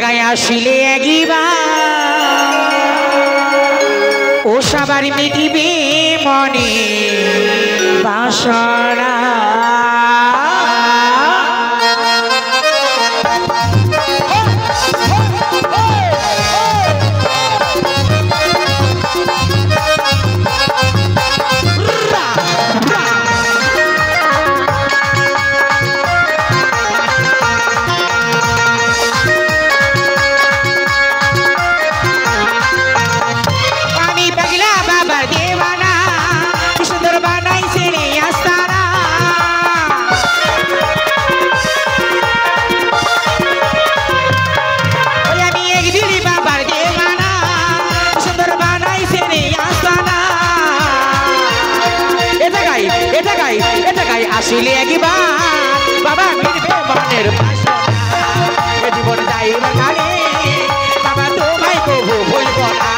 জায়গায় আসিলে একবার ও সবার মিটিবে মনে বাসনা আসিলে একবার বাবা মিটবে মনের বাসনা জীবন যাইবার কালে বাবা তোমায় কবু ভুলব না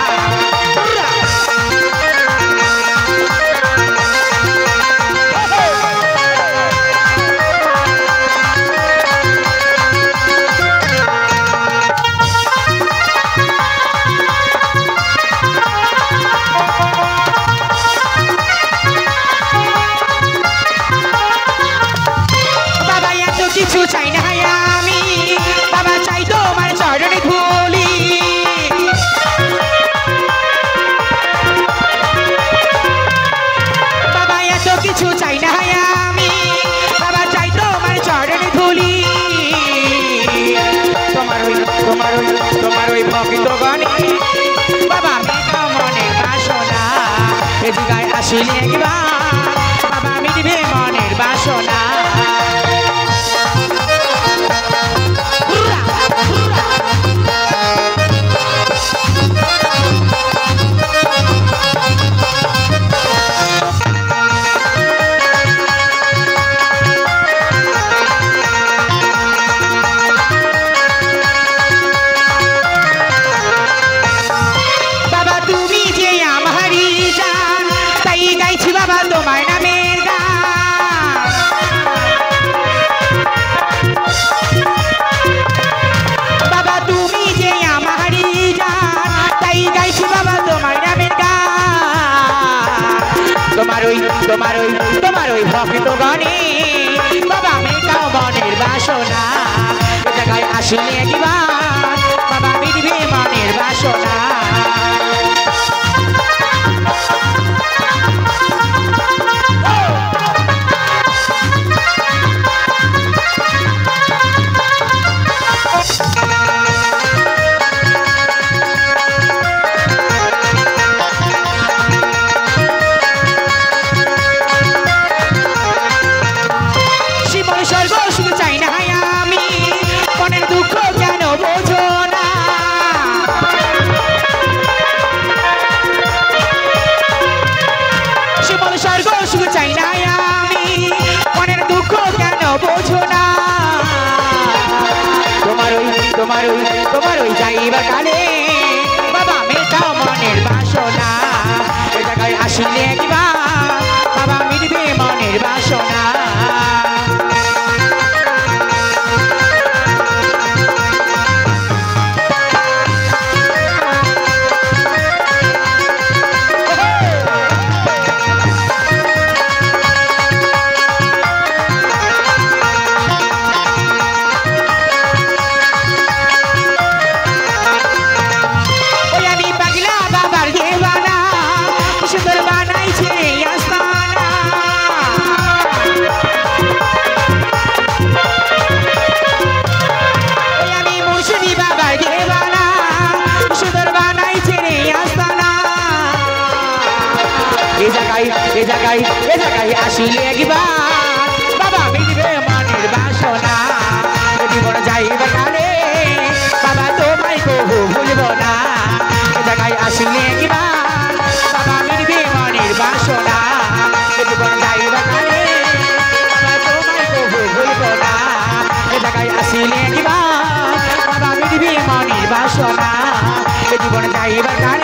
কিছু চাই না আমি বাবা চাই তোমার চরণে ধুলি বাবা এত কিছু চাই না আমি বাবা চাই তোমার চরণে ধুলি তোমার ওই ভক্ত গণে বাবা মেঘা মনের বাসনা এ জায়গায় আসিলে একবার বাবা মিটবে মনের বাসনা তোমার নামের গান বাবা তুমি যে আমারই জান তাই গাইছি বাবা তোমার নামের গান তোমার ওই ভক্ত গণে বাবা মেটাও মনের বাসনা এ জায়গায় আসিলে একবার বাবা মিটবে মনের বাসনা চাই না আমি মনের দুঃখ কেন বোঝো না তোমার ওই যাইবার কালে বাবা মেটাও মনের বাসনা ওই জায়গায় আসিলে একবার বাবা মিটবে মনের বাসনা এ জায়গায় আসিলে একবার বাবা মিটবে মনের বাসনা জীবন যাইবার কালে বাবা তোমায় কবু ভুলব না এ জায়গায় আসিলে একবার বাবা মিটবে মনের বাসনা জীবন যাইবার কালে বাবা তোমায় কবু ভুলব না এ জায়গায় আসিলে একবার বাবা মিটবে মনের বাসনা জীবন যাইবার কালে